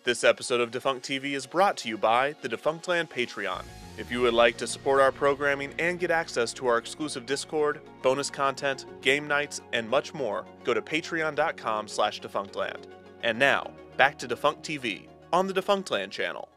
This episode of DefunctTV is brought to you by the Defunctland Patreon. If you would like to support our programming and get access to our exclusive Discord, bonus content, game nights, and much more, go to patreon.com/defunctland. And now, back to DefunctTV on the Defunctland channel.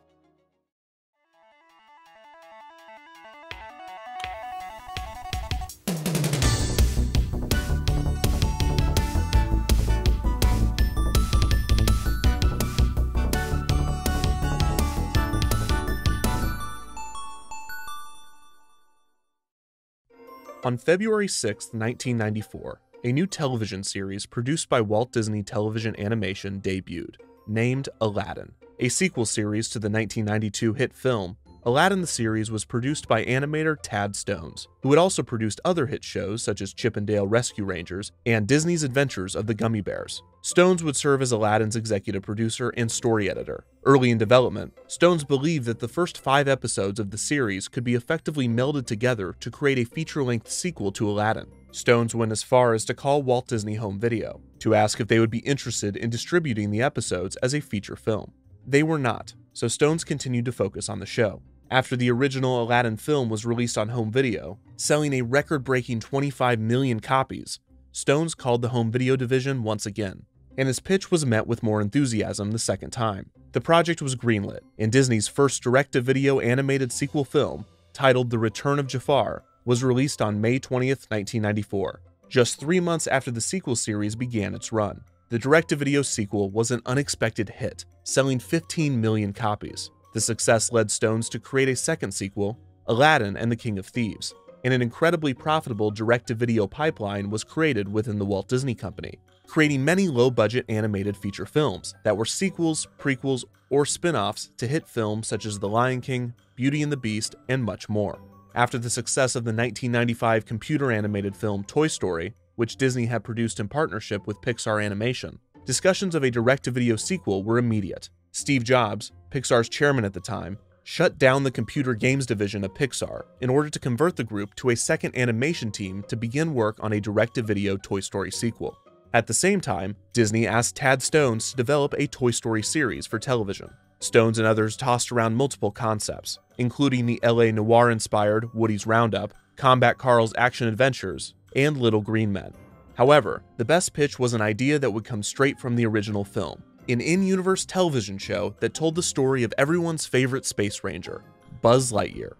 On February 6, 1994, a new television series produced by Walt Disney Television Animation debuted, named Aladdin. A sequel series to the 1992 hit film, Aladdin the series was produced by animator Tad Stones, who had also produced other hit shows such as Chip 'n Dale Rescue Rangers and Disney's Adventures of the Gummy Bears. Stones would serve as Aladdin's executive producer and story editor. Early in development, Stones believed that the first 5 episodes of the series could be effectively melded together to create a feature-length sequel to Aladdin. Stones went as far as to call Walt Disney Home Video to ask if they would be interested in distributing the episodes as a feature film. They were not, so Stones continued to focus on the show. After the original Aladdin film was released on home video, selling a record-breaking 25 million copies, Stones called the home video division once again, and his pitch was met with more enthusiasm the second time. The project was greenlit, and Disney's first direct-to-video animated sequel film, titled The Return of Jafar, was released on May 20th, 1994, just 3 months after the sequel series began its run. The direct-to-video sequel was an unexpected hit, selling 15 million copies. The success led Stones to create a second sequel, Aladdin and the King of Thieves, and an incredibly profitable direct-to-video pipeline was created within the Walt Disney Company, creating many low-budget animated feature films that were sequels, prequels, or spin-offs to hit films such as The Lion King, Beauty and the Beast, and much more. After the success of the 1995 computer-animated film Toy Story, which Disney had produced in partnership with Pixar Animation, discussions of a direct-to-video sequel were immediate. Steve Jobs, Pixar's chairman at the time, shut down the computer games division of Pixar in order to convert the group to a second animation team to begin work on a direct-to-video Toy Story sequel. At the same time, Disney asked Tad Stones to develop a Toy Story series for television. Stones and others tossed around multiple concepts, including the LA noir-inspired Woody's Roundup, Combat Carl's Action Adventures, and Little Green Men. However, the best pitch was an idea that would come straight from the original film, an in-universe television show that told the story of everyone's favorite space ranger, Buzz Lightyear.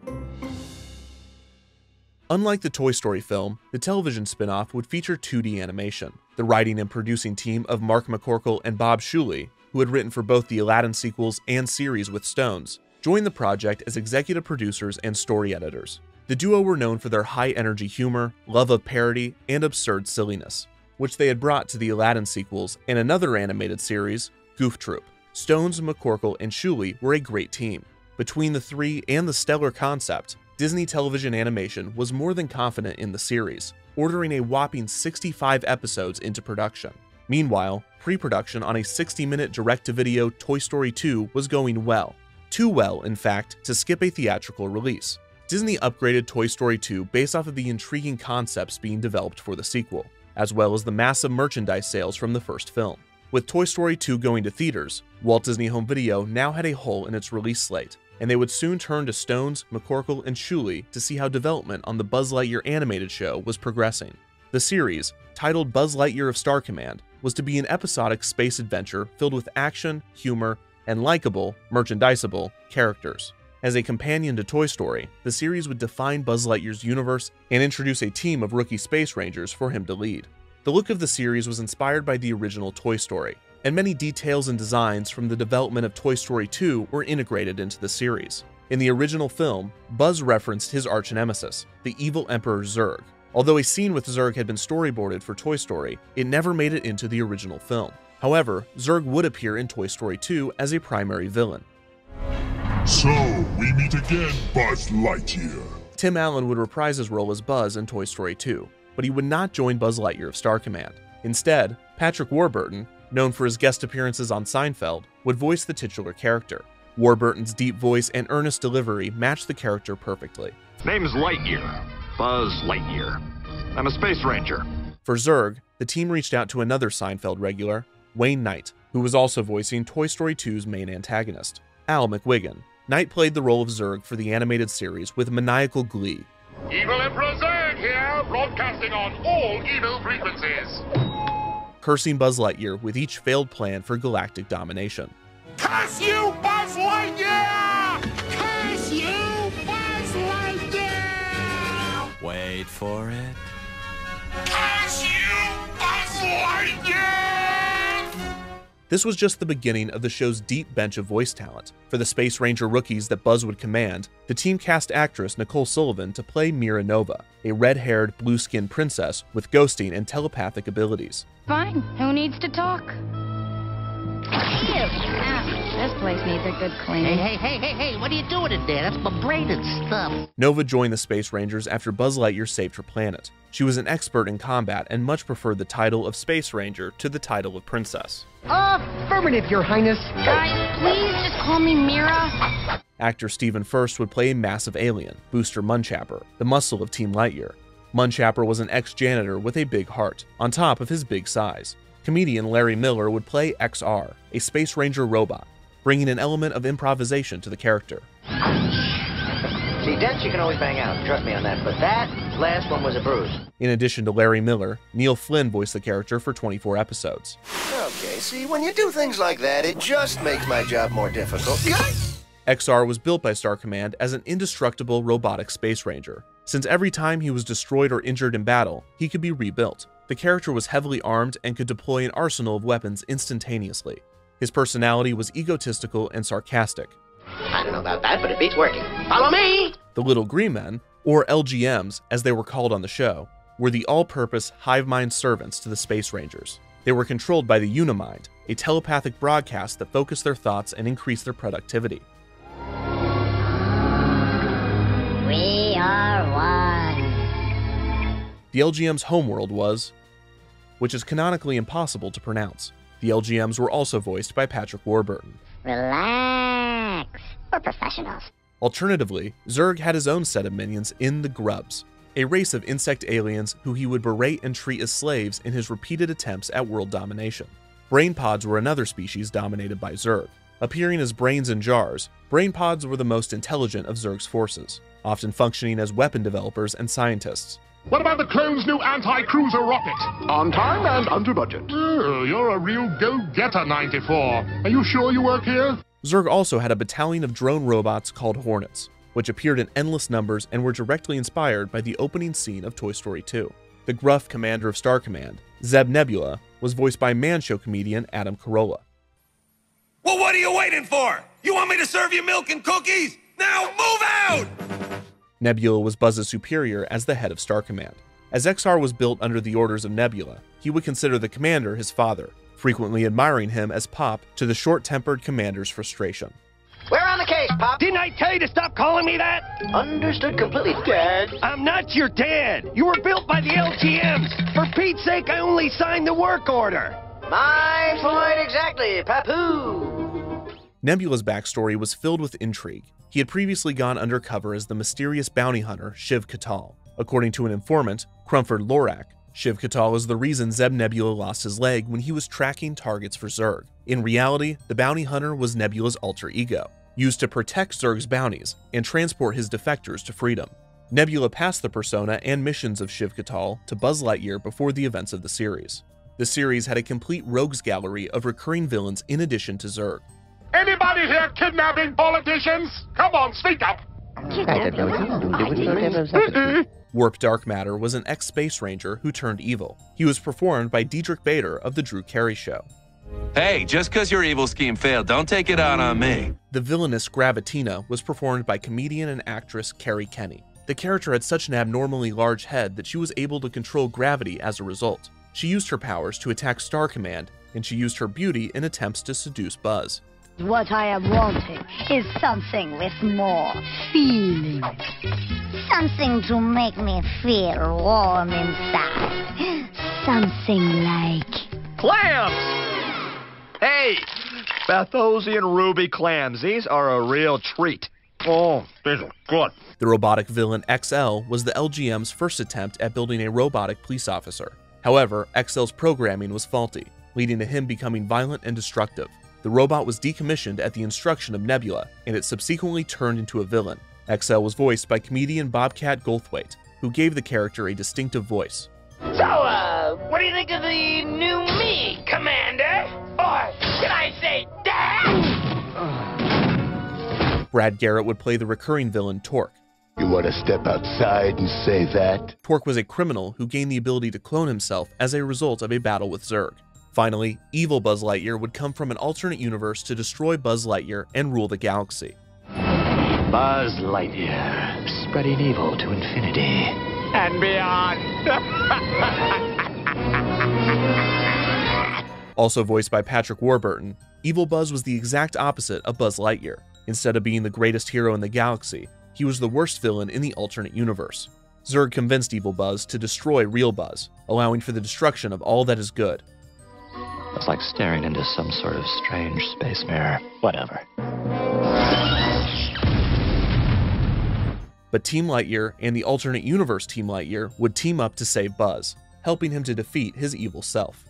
Unlike the Toy Story film, the television spin-off would feature 2D animation. The writing and producing team of Mark McCorkle and Bob Shuley, who had written for both the Aladdin sequels and series with Stones, joined the project as executive producers and story editors. The duo were known for their high-energy humor, love of parody, and absurd silliness, which they had brought to the Aladdin sequels and another animated series, Goof Troop. Stones, McCorkle, and Shuley were a great team. Between the three and the stellar concept, Disney Television Animation was more than confident in the series, ordering a whopping 65 episodes into production. Meanwhile, pre-production on a 60-minute direct-to-video Toy Story 2 was going well. Too well, in fact, to skip a theatrical release. Disney upgraded Toy Story 2 based off of the intriguing concepts being developed for the sequel, as well as the massive merchandise sales from the first film. With Toy Story 2 going to theaters, Walt Disney Home Video now had a hole in its release slate, and they would soon turn to Stones, McCorkle, and Shuley to see how development on the Buzz Lightyear animated show was progressing. The series, titled Buzz Lightyear of Star Command, was to be an episodic space adventure filled with action, humor, and likable, merchandisable characters. As a companion to Toy Story, the series would define Buzz Lightyear's universe and introduce a team of rookie space rangers for him to lead. The look of the series was inspired by the original Toy Story, and many details and designs from the development of Toy Story 2 were integrated into the series. In the original film, Buzz referenced his arch-nemesis, the evil Emperor Zurg. Although a scene with Zurg had been storyboarded for Toy Story, it never made it into the original film. However, Zurg would appear in Toy Story 2 as a primary villain. So, we meet again, Buzz Lightyear. Tim Allen would reprise his role as Buzz in Toy Story 2, but he would not join Buzz Lightyear of Star Command. Instead, Patrick Warburton, known for his guest appearances on Seinfeld, would voice the titular character. Warburton's deep voice and earnest delivery matched the character perfectly. Name's Lightyear. Buzz Lightyear. I'm a space ranger. For Zurg, the team reached out to another Seinfeld regular, Wayne Knight, who was also voicing Toy Story 2's main antagonist. Al McWiggin. Knight played the role of Zurg for the animated series with maniacal glee. Evil Emperor Zurg here, broadcasting on all evil frequencies. Cursing Buzz Lightyear with each failed plan for galactic domination. Curse you, Buzz Lightyear! Curse you, Buzz Lightyear! Wait for it. Curse you, Buzz Lightyear! This was just the beginning of the show's deep bench of voice talent. For the Space Ranger rookies that Buzz would command, the team cast actress Nicole Sullivan to play Mira Nova, a red-haired, blue-skinned princess with ghosting and telepathic abilities. Fine. Who needs to talk? This place needs a good clean. Hey, what are you doing in there? That's my braided stuff. Nova joined the Space Rangers after Buzz Lightyear saved her planet. She was an expert in combat and much preferred the title of Space Ranger to the title of Princess. Affirmative, Your Highness. Guys, please just call me Mira. Actor Stephen Furst would play a massive alien, Booster Munchapper, the muscle of Team Lightyear. Munchapper was an ex-janitor with a big heart, on top of his big size. Comedian Larry Miller would play XR, a Space Ranger robot, bringing an element of improvisation to the character. See, dents you can always bang out, trust me on that, but that last one was a bruise. In addition to Larry Miller, Neil Flynn voiced the character for 24 episodes. Okay, see, when you do things like that, it just makes my job more difficult. XR was built by Star Command as an indestructible robotic Space Ranger. Since every time he was destroyed or injured in battle, he could be rebuilt. The character was heavily armed and could deploy an arsenal of weapons instantaneously. His personality was egotistical and sarcastic. I don't know about that, but it beats working. Follow me! The Little Green Men, or LGMs as they were called on the show, were the all-purpose hive mind servants to the Space Rangers. They were controlled by the Unimind, a telepathic broadcast that focused their thoughts and increased their productivity. We are one. The LGM's homeworld was, which is canonically impossible to pronounce. The LGMs were also voiced by Patrick Warburton. Relax. We're professionals. Alternatively, Zurg had his own set of minions in the Grubs, a race of insect aliens who he would berate and treat as slaves in his repeated attempts at world domination. Brain pods were another species dominated by Zurg. Appearing as brains in jars, brain pods were the most intelligent of Zurg's forces, often functioning as weapon developers and scientists. What about the clone's new anti-cruiser rocket? On time and under budget. Oh, you're a real go-getter, 94. Are you sure you work here? Zurg also had a battalion of drone robots called Hornets, which appeared in endless numbers and were directly inspired by the opening scene of Toy Story 2. The gruff commander of Star Command, Zeb Nebula, was voiced by Man Show comedian Adam Carolla. Well, what are you waiting for? You want me to serve you milk and cookies? Now move out! Nebula was Buzz's superior as the head of Star Command. As XR was built under the orders of Nebula, he would consider the commander his father, frequently admiring him as Pop to the short-tempered commander's frustration. We're on the case, Pop. Didn't I tell you to stop calling me that? Understood completely, Dad. I'm not your dad. You were built by the LGMs. For Pete's sake, I only signed the work order. My point exactly, Papu. Nebula's backstory was filled with intrigue. He had previously gone undercover as the mysterious bounty hunter Shiv Katal. According to an informant, Crumford Lorak, Shiv Katal is the reason Zeb Nebula lost his leg when he was tracking targets for Zurg. In reality, the bounty hunter was Nebula's alter ego, used to protect Zurg's bounties and transport his defectors to freedom. Nebula passed the persona and missions of Shiv Katal to Buzz Lightyear before the events of the series. The series had a complete rogues gallery of recurring villains in addition to Zurg. Anybody here kidnapping politicians? Come on, speak up. Warp Dark Matter was an ex-Space Ranger who turned evil. He was performed by Diedrich Bader of The Drew Carey Show. Hey, just because your evil scheme failed, don't take it out on me. The villainous Gravitina was performed by comedian and actress Carrie Kenny. The character had such an abnormally large head that she was able to control gravity as a result. She used her powers to attack Star Command, and she used her beauty in attempts to seduce Buzz. What I am wanting is something with more feeling. Something to make me feel warm inside. Something like... Clams! Hey, Bethosian ruby clams. These are a real treat. Oh, these are good. The robotic villain XL was the LGM's first attempt at building a robotic police officer. However, XL's programming was faulty, leading to him becoming violent and destructive. The robot was decommissioned at the instruction of Nebula, and it subsequently turned into a villain. XL was voiced by comedian Bobcat Goldthwait, who gave the character a distinctive voice. So, what do you think of the new me, Commander? Or should I say, Dad? Brad Garrett would play the recurring villain Torque. You want to step outside and say that? Torque was a criminal who gained the ability to clone himself as a result of a battle with Zurg. Finally, evil Buzz Lightyear would come from an alternate universe to destroy Buzz Lightyear and rule the galaxy. Buzz Lightyear, spreading evil to infinity and beyond. Also voiced by Patrick Warburton, evil Buzz was the exact opposite of Buzz Lightyear. Instead of being the greatest hero in the galaxy, he was the worst villain in the alternate universe. Zurg convinced evil Buzz to destroy real Buzz, allowing for the destruction of all that is good. It's like staring into some sort of strange space mirror. Whatever. But Team Lightyear and the alternate universe Team Lightyear would team up to save Buzz, helping him to defeat his evil self.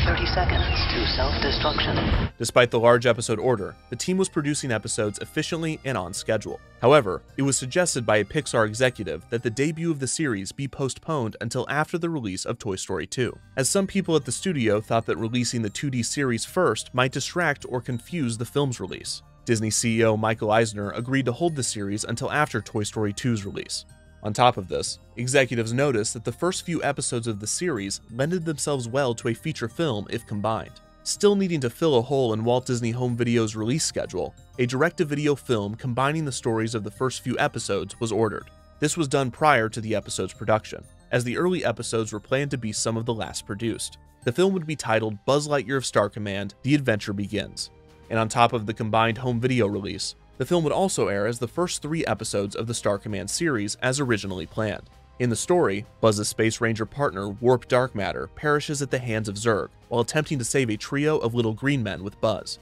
30 seconds to self-destruction. Despite the large episode order, the team was producing episodes efficiently and on schedule. However, it was suggested by a Pixar executive that the debut of the series be postponed until after the release of Toy Story 2, as some people at the studio thought that releasing the 2D series first might distract or confuse the film's release. Disney CEO Michael Eisner agreed to hold the series until after Toy Story 2's release. On top of this, executives noticed that the first few episodes of the series lended themselves well to a feature film if combined. Still needing to fill a hole in Walt Disney Home Video's release schedule, a direct-to-video film combining the stories of the first few episodes was ordered. This was done prior to the episode's production, as the early episodes were planned to be some of the last produced. The film would be titled Buzz Lightyear of Star Command: The Adventure Begins. And on top of the combined home video release, the film would also air as the first 3 episodes of the Star Command series as originally planned. In the story, Buzz's Space Ranger partner, Warp Dark Matter, perishes at the hands of Zurg while attempting to save a trio of little green men with Buzz.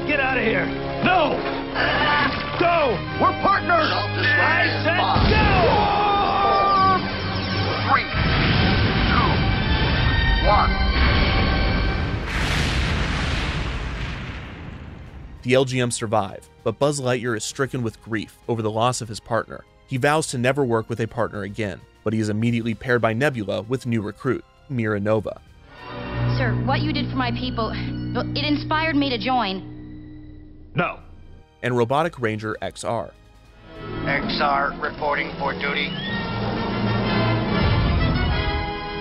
Get out of here! No! Go! We're partners! I said The go! 3, 2, 1. LGM survive, but Buzz Lightyear is stricken with grief over the loss of his partner. He vows to never work with a partner again, but he is immediately paired by Nebula with new recruit, Mira Nova. Sir, what you did for my people, it inspired me to join. No. And Robotic Ranger XR. XR reporting for duty.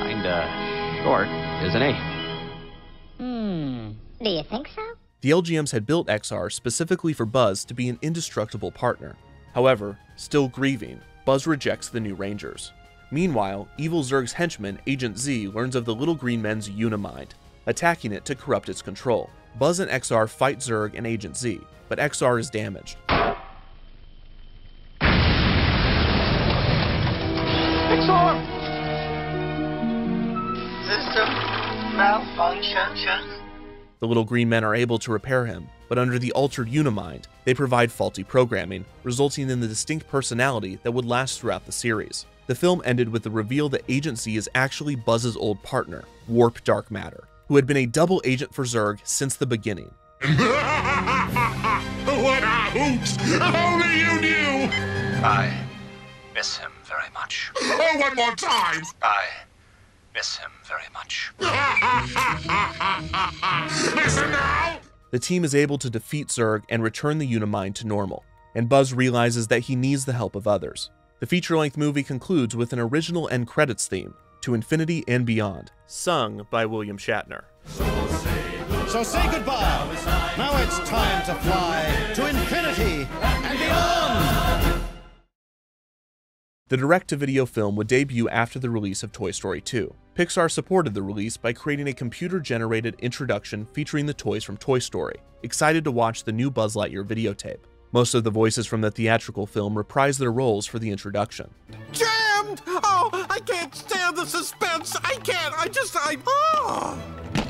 Kinda short, isn't he? Do you think so? The LGMs had built XR specifically for Buzz to be an indestructible partner. However, still grieving, Buzz rejects the new Rangers. Meanwhile, evil Zurg's henchman, Agent Z, learns of the Little Green Men's Unimind, attacking it to corrupt its control. Buzz and XR fight Zurg and Agent Z, but XR is damaged. XR! System malfunction. The Little Green Men are able to repair him, but under the altered Unimind, they provide faulty programming, resulting in the distinct personality that would last throughout the series. The film ended with the reveal that Agent Z is actually Buzz's old partner, Warp Dark Matter, who had been a double agent for Zurg since the beginning. What a hoot! If only you knew! I miss him very much. Oh, one more time! I miss him very much. Listen now! The team is able to defeat Zurg and return the Unimind to normal, and Buzz realizes that he needs the help of others. The feature-length movie concludes with an original end credits theme, To Infinity and Beyond, sung by William Shatner. So say goodbye. Now it's time to fly to infinity and beyond. The direct-to-video film would debut after the release of Toy Story 2. Pixar supported the release by creating a computer-generated introduction featuring the toys from Toy Story, excited to watch the new Buzz Lightyear videotape. Most of the voices from the theatrical film reprised their roles for the introduction. Jammed! Oh, I can't stand the suspense.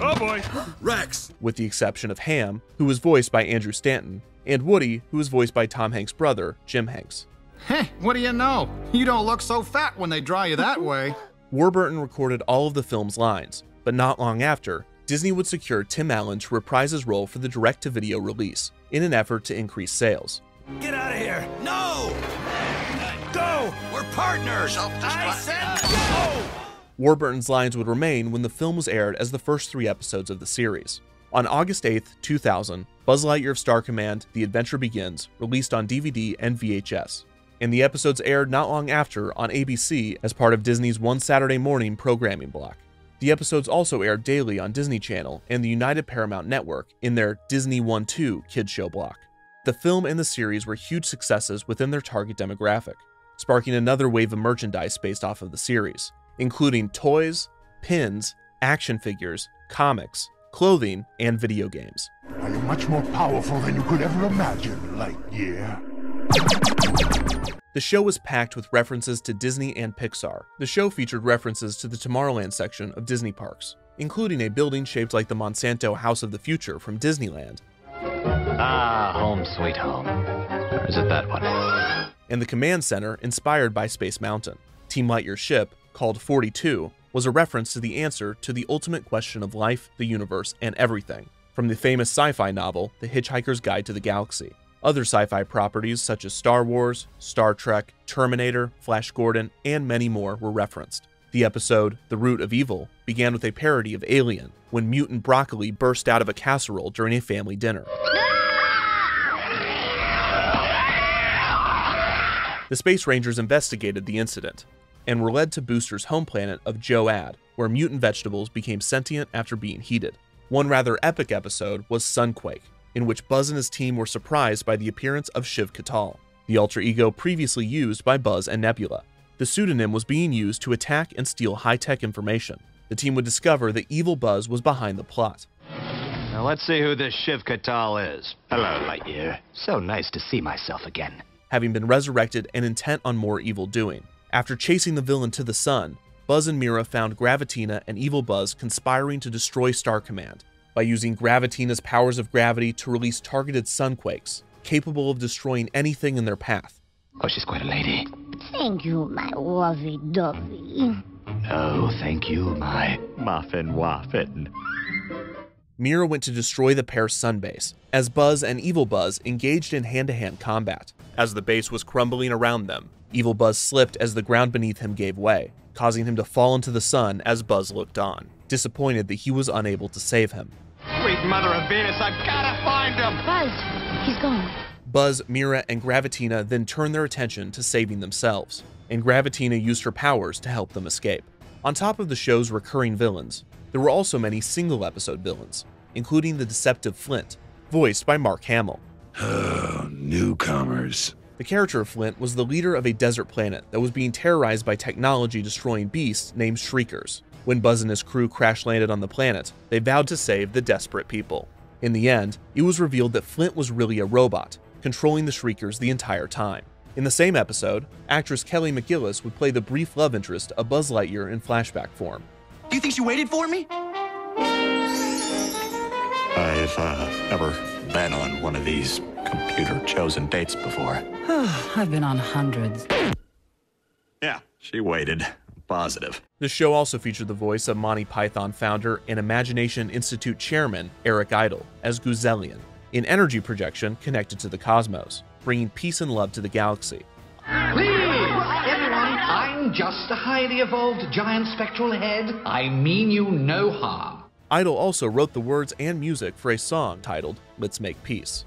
Oh boy. Rex. With the exception of Ham, who was voiced by Andrew Stanton, and Woody, who was voiced by Tom Hanks' brother, Jim Hanks. Hey, what do you know? You don't look so fat when they draw you that way. Warburton recorded all of the film's lines, but not long after, Disney would secure Tim Allen to reprise his role for the direct-to-video release, in an effort to increase sales. Get out of here! No! Go! We're partners! I said go! Warburton's lines would remain when the film was aired as the first 3 episodes of the series. On August 8, 2000, Buzz Lightyear of Star Command: The Adventure Begins released on DVD and VHS, and the episodes aired not long after on ABC as part of Disney's One Saturday Morning programming block. The episodes also aired daily on Disney Channel and the United Paramount Network in their Disney 1-2 kids show block. The film and the series were huge successes within their target demographic, sparking another wave of merchandise based off of the series, including toys, pins, action figures, comics, clothing, and video games. I am much more powerful than you could ever imagine, Lightyear. The show was packed with references to Disney and Pixar. The show featured references to the Tomorrowland section of Disney parks, including a building shaped like the Monsanto House of the Future from Disneyland. Ah, home sweet home. Or is it that one? And the command center inspired by Space Mountain. Team Lightyear's ship, called 42, was a reference to the answer to the ultimate question of life, the universe, and everything, from the famous sci-fi novel, The Hitchhiker's Guide to the Galaxy. Other sci-fi properties such as Star Wars, Star Trek, Terminator, Flash Gordon, and many more were referenced. The episode, The Root of Evil, began with a parody of Alien, when mutant broccoli burst out of a casserole during a family dinner. The Space Rangers investigated the incident, and were led to Booster's home planet of Joad, where mutant vegetables became sentient after being heated. One rather epic episode was Sunquake, in which Buzz and his team were surprised by the appearance of Shiv Katal, the alter ego previously used by Buzz and Nebula. The pseudonym was being used to attack and steal high-tech information. The team would discover that evil Buzz was behind the plot. Now let's see who this Shiv Katal is. Hello, Lightyear. So nice to see myself again. Having been resurrected and intent on more evil doing. After chasing the villain to the sun, Buzz and Mira found Gravitina and evil Buzz conspiring to destroy Star Command by using Gravitina's powers of gravity to release targeted sunquakes, capable of destroying anything in their path. Oh, she's quite a lady. Thank you, my lovey-dovey. No, thank you, my muffin waffin. Mira went to destroy the pair's sunbase, as Buzz and Evil Buzz engaged in hand-to-hand combat. As the base was crumbling around them, Evil Buzz slipped as the ground beneath him gave way, causing him to fall into the sun as Buzz looked on, disappointed that he was unable to save him. Sweet mother of Venus, I've gotta find him! Buzz, he's gone. Buzz, Mira, and Gravitina then turned their attention to saving themselves, and Gravitina used her powers to help them escape. On top of the show's recurring villains, there were also many single-episode villains, including the deceptive Flint, voiced by Mark Hamill. Oh, newcomers. The character of Flint was the leader of a desert planet that was being terrorized by technology-destroying beasts named Shriekers. When Buzz and his crew crash-landed on the planet, they vowed to save the desperate people. In the end, it was revealed that Flint was really a robot, controlling the Shriekers the entire time. In the same episode, actress Kelly McGillis would play the brief love interest of Buzz Lightyear in flashback form. Do you think she waited for me? I've never been on one of these computer-chosen dates before. I've been on hundreds. Yeah, she waited. Positive. The show also featured the voice of Monty Python founder and Imagination Institute chairman Eric Idle as Guzelian, an energy projection connected to the cosmos, bringing peace and love to the galaxy. Please, everyone, I'm just a highly evolved giant spectral head. I mean you no harm. Idle also wrote the words and music for a song titled Let's Make Peace.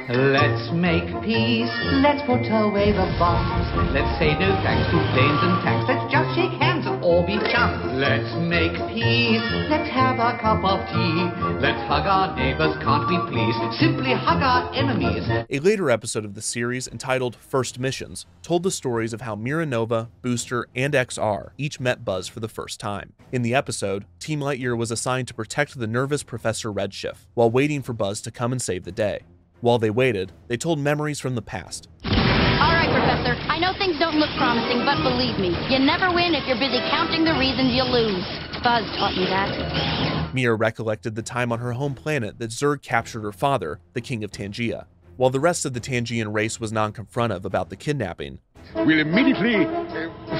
Let's make peace, let's put away the bombs. Let's say no thanks to planes and tanks. Let's just shake hands and all be chums. Let's make peace, let's have a cup of tea. Let's hug our neighbors, can't we please? Simply hug our enemies. A later episode of the series entitled First Missions told the stories of how Mira Nova, Booster, and XR each met Buzz for the first time. In the episode, Team Lightyear was assigned to protect the nervous Professor Redshift while waiting for Buzz to come and save the day. While they waited, they told memories from the past. All right, Professor, I know things don't look promising, but believe me, you never win if you're busy counting the reasons you lose. Buzz taught me that. Mira recollected the time on her home planet that Zurg captured her father, the King of Tangia. While the rest of the Tangian race was non-confrontive about the kidnapping, We'll immediately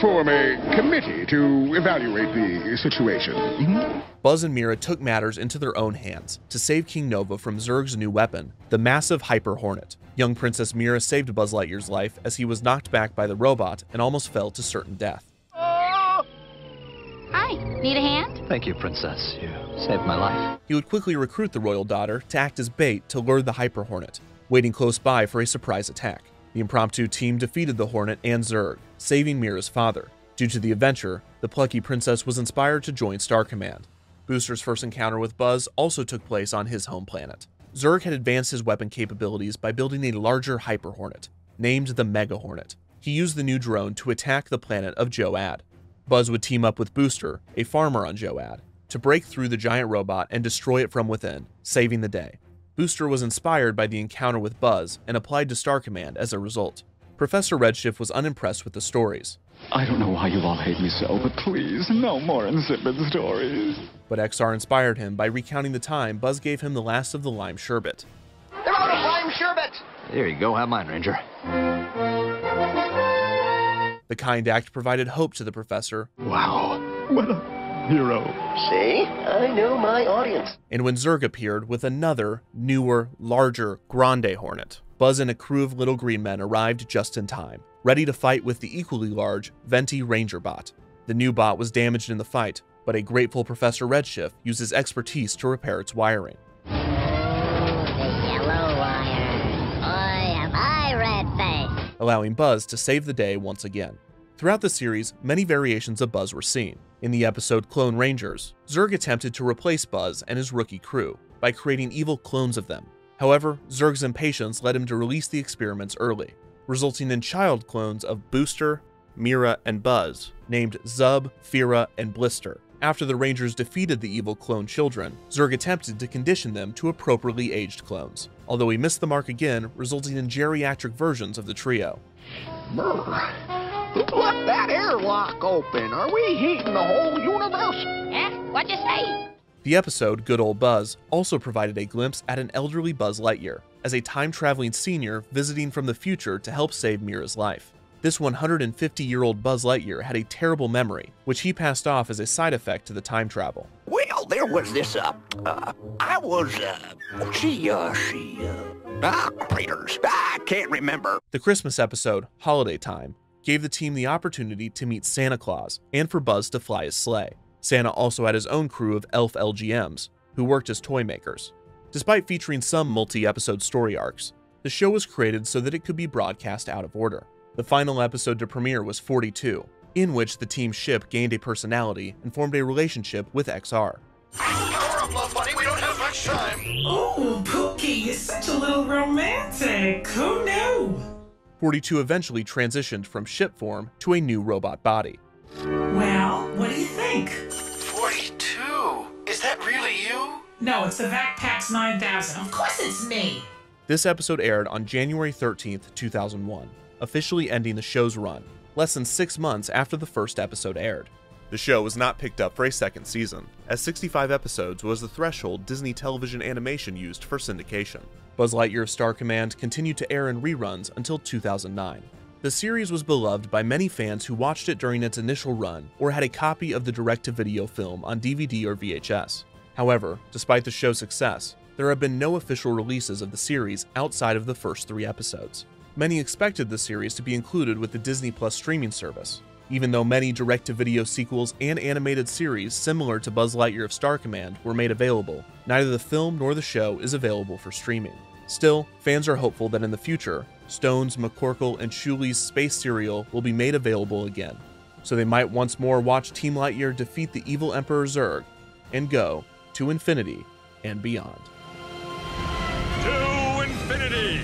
form a committee to evaluate the situation. Buzz and Mira took matters into their own hands to save King Nova from Zurg's new weapon, the massive Hyper Hornet. Young Princess Mira saved Buzz Lightyear's life as he was knocked back by the robot and almost fell to certain death. Hi, need a hand? Thank you, Princess. You saved my life. He would quickly recruit the royal daughter to act as bait to lure the Hyper Hornet, waiting close by for a surprise attack. The impromptu team defeated the Hornet and Zurg, saving Mira's father. Due to the adventure, the plucky princess was inspired to join Star Command. Booster's first encounter with Buzz also took place on his home planet. Zurg had advanced his weapon capabilities by building a larger Hyper Hornet, named the Mega Hornet. He used the new drone to attack the planet of Joad. Buzz would team up with Booster, a farmer on Joad, to break through the giant robot and destroy it from within, saving the day. Booster was inspired by the encounter with Buzz and applied to Star Command as a result. Professor Redshift was unimpressed with the stories. I don't know why you all hate me so, but please, no more insipid stories. But XR inspired him by recounting the time Buzz gave him the last of the lime sherbet. They're out of lime sherbet! Here you go, have mine, Ranger. The kind act provided hope to the professor. Wow, what a hero. See? I know my audience. And when Zurg appeared with another, newer, larger Grande Hornet, Buzz and a crew of little green men arrived just in time, ready to fight with the equally large Venti Ranger bot. The new bot was damaged in the fight, but a grateful Professor Redshift used his expertise to repair its wiring. Oh, the yellow wire. Boy, am I red-faced. Allowing Buzz to save the day once again. Throughout the series, many variations of Buzz were seen. In the episode Clone Rangers, Zurg attempted to replace Buzz and his rookie crew by creating evil clones of them. However, Zurg's impatience led him to release the experiments early, resulting in child clones of Booster, Mira, and Buzz, named Zub, Fira, and Blister. After the Rangers defeated the evil clone children, Zurg attempted to condition them to appropriately aged clones, although he missed the mark again, resulting in geriatric versions of the trio. Let that airlock open. Are we heating the whole universe? What'd you say? The episode Good Old Buzz also provided a glimpse at an elderly Buzz Lightyear, as a time-traveling senior visiting from the future to help save Mira's life. This 150-year-old Buzz Lightyear had a terrible memory, which he passed off as a side effect to the time travel. Well, there was this, operators. I can't remember. The Christmas episode, Holiday Time, gave the team the opportunity to meet Santa Claus and for Buzz to fly his sleigh. Santa also had his own crew of elf LGMs, who worked as toy makers. Despite featuring some multi-episode story arcs, the show was created so that it could be broadcast out of order. The final episode to premiere was 42, in which the team's ship gained a personality and formed a relationship with XR. Power up, love buddy, we don't have much time. Oh, Pookie, you're such a little romantic. Who knew? 42 eventually transitioned from ship form to a new robot body. Well, what do you think? 42? Is that really you? No, it's the VacPax 9000. Of course it's me. This episode aired on January 13th, 2001, officially ending the show's run, less than 6 months after the first episode aired. The show was not picked up for a second season, as 65 episodes was the threshold Disney television animation used for syndication. Buzz Lightyear Star Command continued to air in reruns until 2009. The series was beloved by many fans who watched it during its initial run or had a copy of the direct-to-video film on DVD or VHS. However, despite the show's success, there have been no official releases of the series outside of the first 3 episodes. Many expected the series to be included with the Disney Plus streaming service. Even though many direct-to-video sequels and animated series similar to Buzz Lightyear of Star Command were made available, neither the film nor the show is available for streaming. Still, fans are hopeful that in the future, Stone's, McCorkle, and Shuli's space serial will be made available again, so they might once more watch Team Lightyear defeat the evil Emperor Zurg and go to infinity and beyond. To infinity